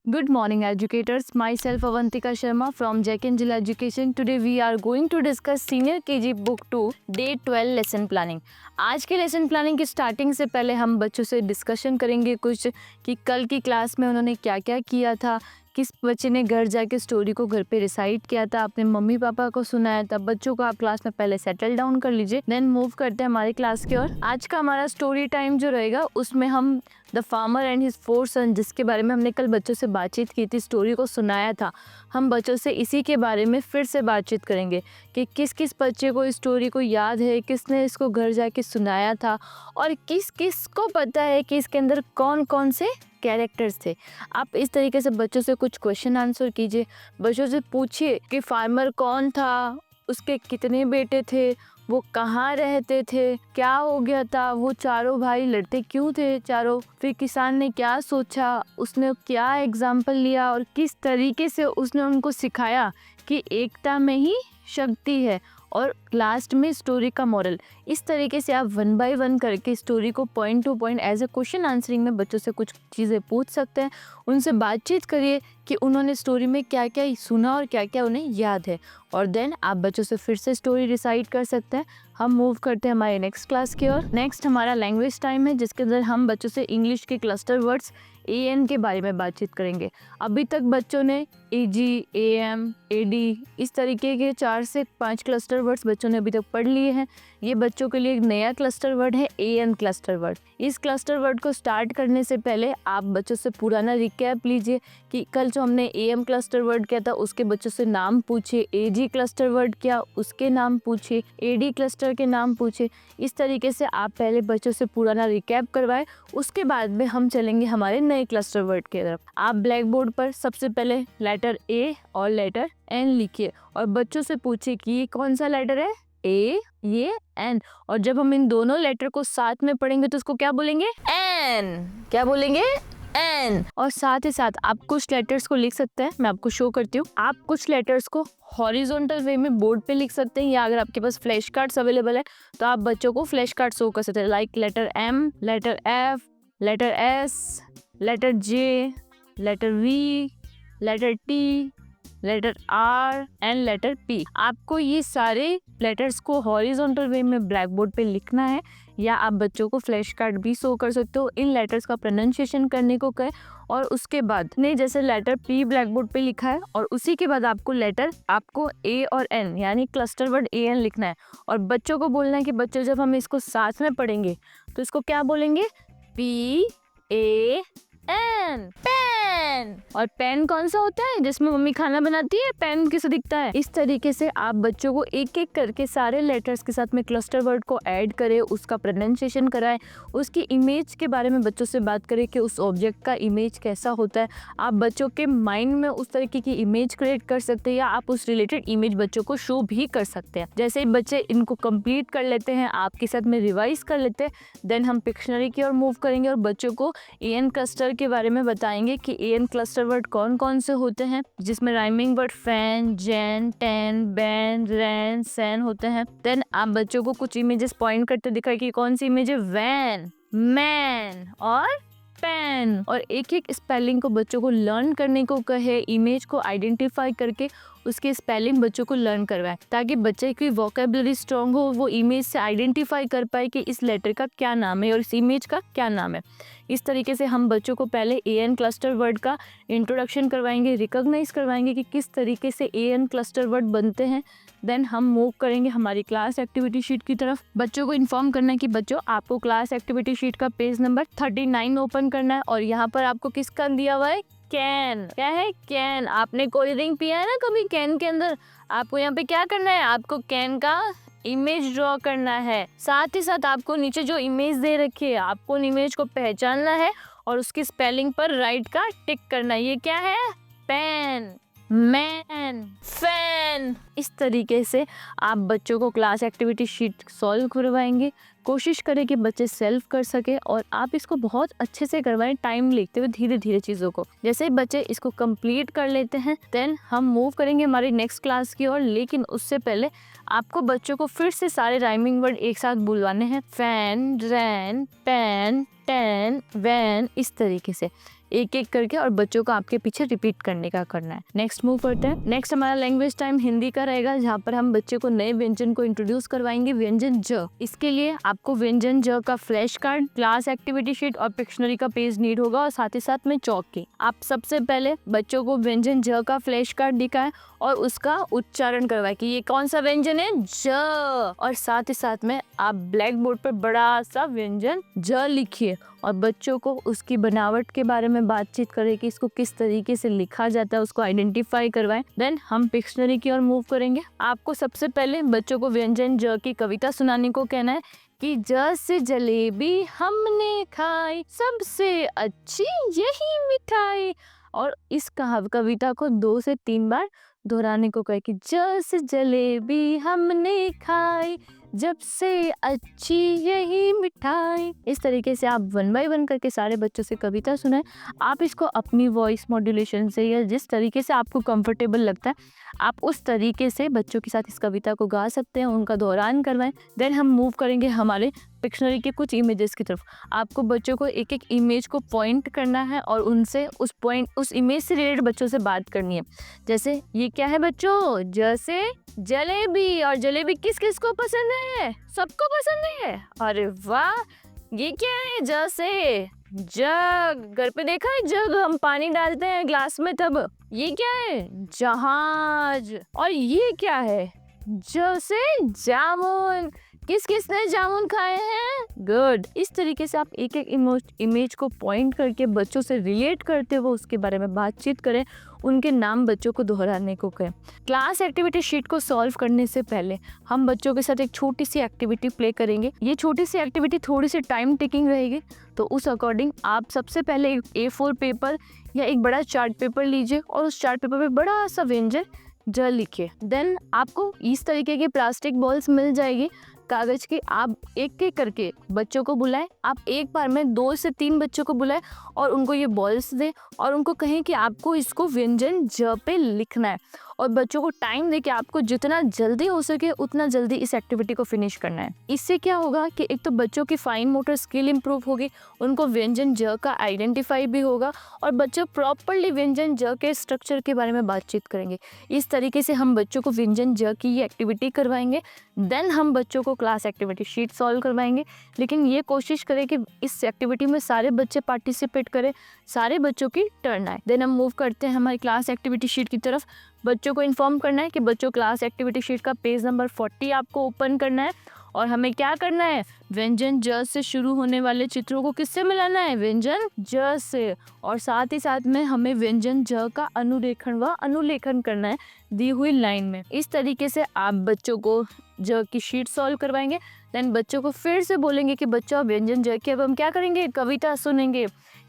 Good morning, educators. Myself Avantika Sharma from Jack and Jill Education. Today we are going to discuss Senior KG Book 2 Day 12 Lesson Planning. आज के lesson planning की starting से पहले हम बच्चों से discussion करेंगे कुछ कि कल की क्लास में उन्होंने क्या क्या किया था, किस बच्चे ने घर जाके स्टोरी को घर पे रिसाइट किया था, अपने मम्मी पापा को सुनाया था। बच्चों को आप क्लास में पहले सेटल डाउन कर लीजिए, देन मूव करते हैं हमारी क्लास की ओर। आज का हमारा स्टोरी टाइम जो रहेगा उसमें हम द फार्मर एंड हिज 4 सन, जिसके बारे में हमने कल बच्चों से बातचीत की थी, स्टोरी को सुनाया था, हम बच्चों से इसी के बारे में फिर से बातचीत करेंगे कि किस किस बच्चे को इस स्टोरी को याद है, किसने इसको घर जाके सुनाया था और किस किस को पता है कि इसके अंदर कौन कौन से कैरेक्टर्स थे। आप इस तरीके से बच्चों से कुछ क्वेश्चन आंसर कीजिए, बच्चों से पूछिए कि फार्मर कौन था, उसके कितने बेटे थे, वो कहाँ रहते थे, क्या हो गया था, वो चारों भाई लड़ते क्यों थे चारों, फिर किसान ने क्या सोचा, उसने क्या एग्जाम्पल लिया और किस तरीके से उसने उनको सिखाया कि एकता में ही शक्ति है। और लास्ट में स्टोरी का मॉरल। इस तरीके से आप 1 बाय 1 करके स्टोरी को point to point as a question answering में बच्चों से कुछ चीज़ें पूछ सकते हैं। उनसे बातचीत करिए कि उन्होंने स्टोरी में क्या क्या सुना और क्या क्या उन्हें याद है, और देन आप बच्चों से फिर से स्टोरी रिसाइट कर सकते हैं। हम मूव करते हैं हमारे नेक्स्ट क्लास की ओर। नेक्स्ट हमारा लैंग्वेज टाइम है, जिसके अंदर हम बच्चों से इंग्लिश के क्लस्टर वर्ड्स AN के बारे में बातचीत करेंगे। अभी तक बच्चों ने AG, AM, AD इस तरीके के 4 से 5 क्लस्टर वर्ड्स बच्चों ने अभी तक पढ़ लिए हैं। ये बच्चों के लिए एक नया क्लस्टर वर्ड है AN क्लस्टर वर्ड। इस क्लस्टर वर्ड को स्टार्ट करने से पहले आप बच्चों से पुराना रिकैप लीजिए कि कल जो हमने AM क्लस्टर वर्ड किया था उसके बच्चों से नाम पूछिए, AG क्लस्टर वर्ड किया उसके नाम पूछिए, AD क्लस्टर के नाम पूछिए। इस तरीके से आप पहले बच्चों से पुराना रिकैप करवाएं, उसके बाद में हम चलेंगे हमारे नए क्लस्टर वर्ड की तरफ। आप ब्लैक बोर्ड पर सबसे पहले लेटर A और लेटर N लिखिए और बच्चों से पूछिए कि ये कौन सा लेटर है, A, ये N, और जब हम इन दोनों लेटर को साथ में पढ़ेंगे तो उसको क्या बोलेंगे, N। क्या बोलेंगे, N। और साथ ही साथ आप कुछ लेटर्स को लिख सकते हैं, मैं आपको शो करती हूँ। आप कुछ लेटर्स को हॉरिजॉन्टल वे में बोर्ड पे लिख सकते हैं, या अगर आपके पास फ्लैश कार्ड्स अवेलेबल है तो आप बच्चों को फ्लैश कार्ड शो कर सकते हैं, like letter M, letter F, letter S, letter J, letter V, letter T, letter R and letter P। आपको ये सारे लेटर्स को हॉरिजॉन्टल वे में ब्लैक बोर्ड पे लिखना है, या आप बच्चों को फ्लैश कार्ड भी शो कर सकते हो। इन लेटर्स का प्रोनाउंसिएशन करने को कहें, और उसके बाद ने जैसे लेटर P ब्लैक बोर्ड पे लिखा है और उसी के बाद आपको A और N यानी क्लस्टर वर्ड AN लिखना है, और बच्चों को बोलना है कि बच्चों जब हम इसको साथ में पढ़ेंगे तो इसको क्या बोलेंगे, PAN, पेन। और पेन कौन सा होता है, जिसमें मम्मी खाना बनाती है, पेन कैसे दिखता है। इस तरीके से आप बच्चों को एक एक करके सारे लेटर्स के साथ में क्लस्टर वर्ड को ऐड करें, उसका प्रोनाउंसिएशन कराएं, उसकी इमेज के बारे में बच्चों से बात करें कि उस ऑब्जेक्ट का इमेज कैसा होता है। आप बच्चों के माइंड में उस तरीके की इमेज क्रिएट कर सकते हैं, या आप उस रिलेटेड इमेज बच्चों को शो भी कर सकते हैं। जैसे ही बच्चे इनको कंप्लीट कर लेते हैं, आपके साथ में रिवाइज कर लेते हैं, देन हम पिक्शनरी की ओर मूव करेंगे और बच्चों को AN क्लस्टर के बारे में बताएंगे कि AN क्लस्टर वर्ड कौन कौन से होते हैं, जिसमें rhyming word fan, jan, ten, ban, ran, san होते हैं। देन आप बच्चों को कुछ इमेजेस पॉइंट करते दिखाए कि कौन सी इमेज है, वैन, मैन और पेन, और एक एक स्पेलिंग को बच्चों को लर्न करने को कहे, इमेज को आइडेंटिफाई करके उसकी स्पेलिंग बच्चों को लर्न करवाए, ताकि बच्चे की वोकेबुलरी स्ट्रॉन्ग हो, वो इमेज से आइडेंटिफाई कर पाए कि इस लेटर का क्या नाम है और इस इमेज का क्या नाम है। इस तरीके से हम बच्चों को पहले AN क्लस्टर वर्ड का इंट्रोडक्शन करवाएंगे, रिकॉग्नाइज करवाएंगे कि किस तरीके से AN क्लस्टर वर्ड बनते हैं। देन हम मूव करेंगे हमारी क्लास एक्टिविटी शीट की तरफ। बच्चों को इन्फॉर्म करना है कि बच्चों आपको क्लास एक्टिविटी शीट का पेज नंबर 39 ओपन करना है, और यहाँ पर आपको किसका दिया हुआ है, कैन। क्या है, कैन। आपने कोल्ड ड्रिंक पिया है ना कभी, कैन के अंदर आपको यहाँ पे क्या करना है, आपको कैन का इमेज ड्रॉ करना है। साथ ही साथ आपको नीचे जो इमेज दे रखी है, आपको उन इमेज को पहचानना है और उसकी स्पेलिंग पर राइट का टिक करना है। ये क्या है, पेन, मैन, फैन। इस तरीके से आप बच्चों को क्लास एक्टिविटी शीट सॉल्व करवाएंगे। कोशिश करें कि बच्चे सेल्फ कर सके, और आप इसको बहुत अच्छे से करवाएं, टाइम लेते हुए धीरे धीरे चीज़ों को। जैसे ही बच्चे इसको कंप्लीट कर लेते हैं, देन हम मूव करेंगे हमारी नेक्स्ट क्लास की ओर। लेकिन उससे पहले आपको बच्चों को फिर से सारे राइमिंग वर्ड एक साथ बुलवाने हैं, फैन, रैन, पेन, टेन, वैन, इस तरीके से। एक एक करके और बच्चों को आपके पीछे रिपीट करने का करना है। नेक्स्ट मूव करते हैं। नेक्स्ट हमारा लैंग्वेज टाइम हिंदी का रहेगा, जहाँ पर हम बच्चे को नए व्यंजन को इंट्रोड्यूस करवाएंगे, व्यंजन ज। इसके लिए आपको व्यंजन ज का flash card, class activity sheet और पिक्शनरी का पेज नीड होगा और साथ ही साथ में चौक की। आप सबसे पहले बच्चों को व्यंजन ज का फ्लैश कार्ड दिखाएं और उसका उच्चारण करवाएं कि ये कौन सा व्यंजन है, ज। और साथ ही साथ में आप ब्लैक बोर्ड पर बड़ा सा व्यंजन ज लिखिए और बच्चों को उसकी बनावट के बारे में बातचीत करें कि इसको किस तरीके से लिखा जाता है, उसको आइडेंटिफाई करवाएं। देन हम पिक्शनरी की ओर मूव करेंगे। आपको सबसे पहले बच्चों को व्यंजन ज की कविता सुनाने को कहना है कि ज से जलेबी हमने खाई, सबसे अच्छी यही मिठाई। और इस कविता को 2 से 3 बार दोहराने को कहे कि ज से जलेबी हमने खाई, जब से अच्छी यही मिठाई। इस तरीके से आप 1 बाय 1 करके सारे बच्चों से कविता सुनाएं। आप इसको अपनी वॉइस मॉड्यूलेशन से या जिस तरीके से आपको कंफर्टेबल लगता है आप उस तरीके से बच्चों के साथ इस कविता को गा सकते हैं, उनका दोहरान करवाएं। देन हम मूव करेंगे हमारे पिक्शनरी के कुछ इमेजेस की तरफ। आपको बच्चों को एक एक इमेज को पॉइंट करना है और उनसे उस इमेज से रिलेटेड बच्चों से बात करनी है। जैसे ये क्या है बच्चों, जैसे जलेबी, और जलेबी किस किस को पसंद है, सबको पसंद है। अरे वाह, ये क्या है, जैसे जग, घर पे देखा है जग, हम पानी डालते हैं ग्लास में तब। ये क्या है, जहाज। और ये क्या है, जैसे जामुन, किस किसने जामुन खाए हैं, गुड। इस तरीके से आप एक एक इमेज को पॉइंट करके बच्चों से रिलेट करते हुए उसके बारे में बातचीत करें, उनके नाम बच्चों को दोहराने को कहें। क्लास एक्टिविटी शीट को सॉल्व करने से पहले हम बच्चों के साथ एक छोटी सी एक्टिविटी प्ले करेंगे। ये छोटी सी एक्टिविटी थोड़ी सी टाइम टेकिंग रहेगी, तो उस अकॉर्डिंग आप सबसे पहले एक A4 पेपर या एक बड़ा चार्ट पेपर लीजिए और उस चार्ट पेपर पे बड़ा सा व्यंजन ज लिखिए। देन आपको इस तरीके की प्लास्टिक बॉल्स मिल जाएगी कागज की। आप एक एक करके बच्चों को बुलाएं। आप एक बार में 2 से 3 बच्चों को बुलाएं और उनको ये बॉल्स दें और उनको कहें कि आपको इसको व्यंजन ज पे लिखना है और बच्चों को टाइम दे कि आपको जितना जल्दी हो सके उतना जल्दी इस एक्टिविटी को फिनिश करना है। इससे क्या होगा कि एक तो बच्चों की फाइन मोटर स्किल इंप्रूव होगी, उनको व्यंजन ज का आइडेंटिफाई भी होगा और बच्चे प्रॉपर्ली व्यंजन ज के स्ट्रक्चर के बारे में बातचीत करेंगे। इस तरीके से हम बच्चों को व्यंजन ज की ये एक्टिविटी करवाएंगे। देन हम बच्चों को क्लास एक्टिविटी शीट सॉल्व करवाएंगे, लेकिन ये कोशिश करें कि इस एक्टिविटी में सारे बच्चे पार्टिसिपेट करें, सारे बच्चों की टर्न आए। देन हम मूव करते हैं हमारी क्लास एक्टिविटी शीट की तरफ। बच्चों को इन्फॉर्म करना है कि बच्चों क्लास एक्टिविटी शीट का पेज नंबर 40 आपको ओपन करना है और हमें क्या करना है, व्यंजन ज से शुरू होने वाले चित्रों को किससे मिलाना है, व्यंजन ज से। और साथ ही साथ में हमें व्यंजन ज का अनुलेखन करना है दी हुई लाइन में। इस तरीके से आप बच्चों को ज की शीट सॉल्व करवाएंगे। देन बच्चों को फिर से बोलेंगे कि बच्चों व्यंजन ज की अब हम क्या करेंगे, कविता सुनेंगे।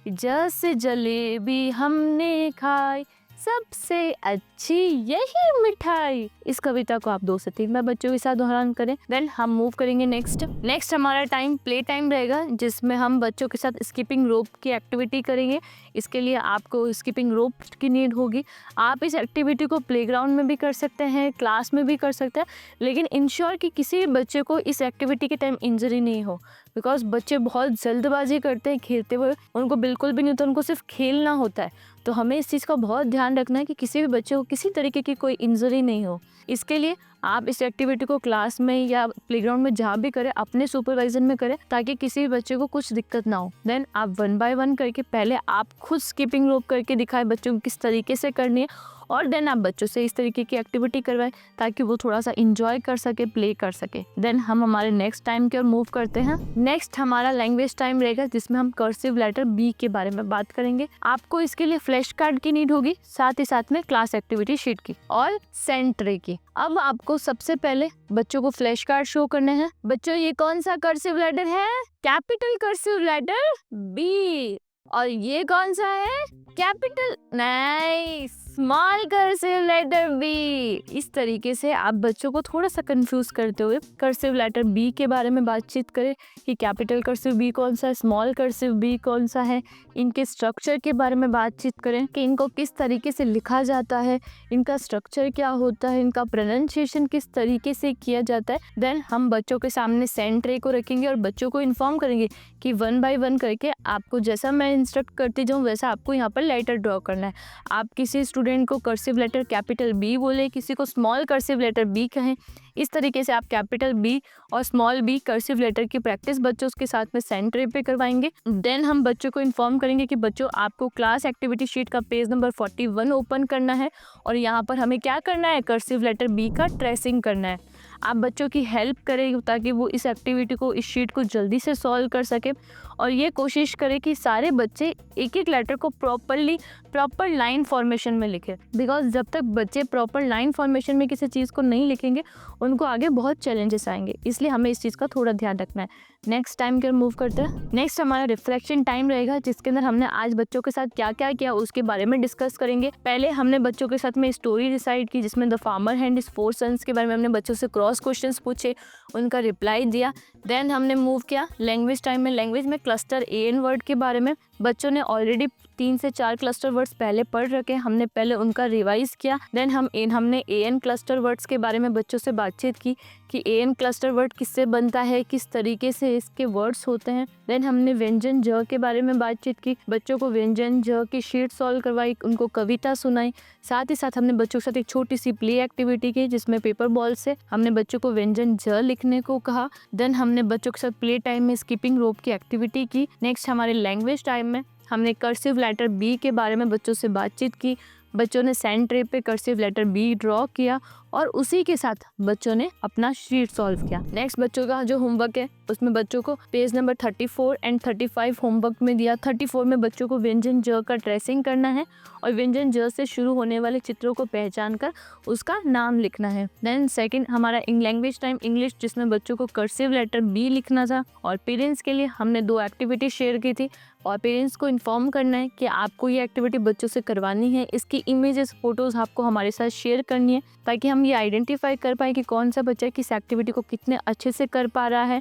ज से जलेबी हमने खाई, सबसे अच्छी यही मिठाई। इस कविता को आप 2 से 3 बार बच्चों के साथ दोहरान करें। देन हम मूव करेंगे नेक्स्ट हमारा टाइम प्ले टाइम रहेगा, जिसमें हम बच्चों के साथ स्किपिंग रोप की एक्टिविटी करेंगे। इसके लिए आपको स्किपिंग रोप की नीड होगी। आप इस एक्टिविटी को प्लेग्राउंड में भी कर सकते हैं, क्लास में भी कर सकते हैं, लेकिन इंश्योर कि किसी भी बच्चे को इस एक्टिविटी के टाइम इंजरी नहीं हो, बिकॉज बच्चे बहुत जल्दबाजी करते हैं खेलते हुए, उनको बिल्कुल भी नहीं होता, उनको सिर्फ खेलना होता है। तो हमें इस चीज़ का बहुत ध्यान रखना है कि किसी भी बच्चे को किसी तरीके की कोई इंजरी नहीं हो। इसके लिए आप इस एक्टिविटी को क्लास में या प्लेग्राउंड में जहाँ भी करें अपने सुपरवाइजन में करें, ताकि किसी भी बच्चे को कुछ दिक्कत ना हो। देन आप 1 बाय 1 करके पहले आप खुद स्किपिंग रोप करके दिखाएं बच्चों को किस तरीके से करनी है, और देन आप बच्चों से इस तरीके की एक्टिविटी करवाएं ताकि वो थोड़ा सा इंजॉय कर सके, प्ले कर सके। देन हम हमारे नेक्स्ट टाइम की ओर मूव करते हैं। नेक्स्ट हमारा लैंग्वेज टाइम रहेगा, जिसमें हम कर्सिव लेटर बी के बारे में बात करेंगे। आपको इसके लिए फ्लैश कार्ड की नीड होगी, साथ ही साथ में क्लास एक्टिविटी शीट की और सेंट्रे की। अब आपको सबसे पहले बच्चों को फ्लैश कार्ड शो करने हैं। बच्चों ये कौन सा कर्सिव लेटर है, कैपिटल कर्सिव लेटर बी। और ये कौन सा है, कैपिटल नहीं, स्मॉल कर्सिव लेटर बी। इस तरीके से आप बच्चों को थोड़ा सा कंफ्यूज करते हुए कर्सिव लेटर बी के बारे में बातचीत करें कि कैपिटल कर्सिव बी कौन सा है, स्मॉल कर्सिव बी कौन सा है, इनके स्ट्रक्चर के बारे में बातचीत करें कि इनको किस तरीके से लिखा जाता है, इनका स्ट्रक्चर क्या होता है, इनका प्रोनाउंसिएशन किस तरीके से किया जाता है। देन हम बच्चों के सामने सेंड ट्रे को रखेंगे और बच्चों को इन्फॉर्म करेंगे कि 1 बाय 1 करके आपको जैसा मैं इंस्ट्रक्ट करती जाऊँ वैसा आपको यहाँ पर लेटर ड्रॉ करना है। आप किसी स्टूडेंट को कर्सिव लेटर कैपिटल बी बोले, किसी को स्मॉल कर्सिव लेटर बी कहें, इस तरीके से आप कैपिटल बी और स्मॉल बी कर्सिव लेटर की प्रैक्टिस बच्चों के साथ में सेंड ट्रे पे करवाएंगे। देन हम बच्चों को इन्फॉर्म करेंगे कि बच्चों आपको क्लास एक्टिविटी शीट का पेज नंबर 41 ओपन करना है और यहाँ पर हमें क्या करना है, कर्सिव लेटर बी का ट्रेसिंग करना है। आप बच्चों की हेल्प करें ताकि वो इस एक्टिविटी को, इस शीट को जल्दी से सॉल्व कर सके और ये कोशिश करें कि सारे बच्चे एक एक लेटर को प्रॉपर लाइन फॉर्मेशन में लिखें। बिकॉज जब तक बच्चे प्रॉपर लाइन फॉर्मेशन में किसी चीज़ को नहीं लिखेंगे उनको आगे बहुत चैलेंजेस आएंगे, इसलिए हमें इस चीज़ का थोड़ा ध्यान रखना है। नेक्स्ट टाइम क्या मूव करते हैं। नेक्स्ट हमारा रिफ्लेक्शन टाइम रहेगा जिसके अंदर हमने आज बच्चों के साथ क्या क्या किया उसके बारे में डिस्कस करेंगे। पहले हमने बच्चों के साथ में स्टोरी डिसाइड की जिसमें the farmer and his 4 sons के बारे में हमने बच्चों से क्रॉस क्वेश्चंस पूछे, उनका रिप्लाई दिया। देन हमने मूव किया लैंग्वेज टाइम में। लैंग्वेज में क्लस्टर एएन वर्ड के बारे में बच्चों ने ऑलरेडी 3 से 4 क्लस्टर वर्ड्स पहले पढ़ रखे, हमने पहले उनका रिवाइज किया। देन हमने एएन क्लस्टर वर्ड्स के बारे में बच्चों से बातचीत की कि एएन क्लस्टर वर्ड किससे बनता है, किस तरीके से इसके वर्ड्स होते हैं। देन हमने व्यंजन ज के बारे में बातचीत की, बच्चों को व्यंजन ज की शीट सॉल्व करवाई, उनको कविता सुनाई। साथ ही साथ हमने बच्चों के साथ एक छोटी सी प्ले एक्टिविटी की जिसमें पेपर बॉल से हमने बच्चों को व्यंजन ज लिखने को कहा। देन हमने बच्चों के साथ प्ले टाइम में स्किपिंग रोप की एक्टिविटी की। नेक्स्ट हमारे लैंग्वेज टाइम में हमने कर्सिव लेटर बी के बारे में बच्चों से बातचीत की। बच्चों ने सेंड ट्रे पे कर्सिव लेटर बी ड्रॉ किया और उसी के साथ बच्चों ने अपना शीट सॉल्व किया। नेक्स्ट बच्चों का जो होमवर्क है उसमें बच्चों को पेज नंबर 34 एंड 35 होमवर्क में दिया। 34 में बच्चों को व्यंजन ज का ट्रेसिंग करना है और व्यंजन ज से शुरू होने वाले चित्रों को पहचान कर उसका नाम लिखना है। देन सेकंड हमारा लैंग्वेज टाइम इंग्लिश जिसमें बच्चों को कर्सिव लेटर बी लिखना था और पेरेंट्स के लिए हमने 2 एक्टिविटी शेयर की थी और पेरेंट्स को इन्फॉर्म करना है कि आपको ये एक्टिविटी बच्चों से करवानी है, इसकी इमेजेस फोटोज़ आपको हमारे साथ शेयर करनी है ताकि हम ये आइडेंटिफाई कर पाए कि कौन सा बच्चा किस एक्टिविटी को कितने अच्छे से कर पा रहा है।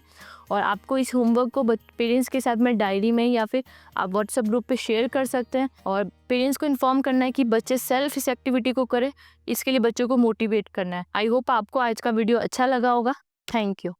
और आपको इस होमवर्क को पेरेंट्स के साथ में डायरी में या फिर आप व्हाट्सएप ग्रुप पे शेयर कर सकते हैं और पेरेंट्स को इन्फॉर्म करना है कि बच्चे सेल्फ इस एक्टिविटी को करें, इसके लिए बच्चों को मोटिवेट करना है। आई होप आपको आज का वीडियो अच्छा लगा होगा। Thank you.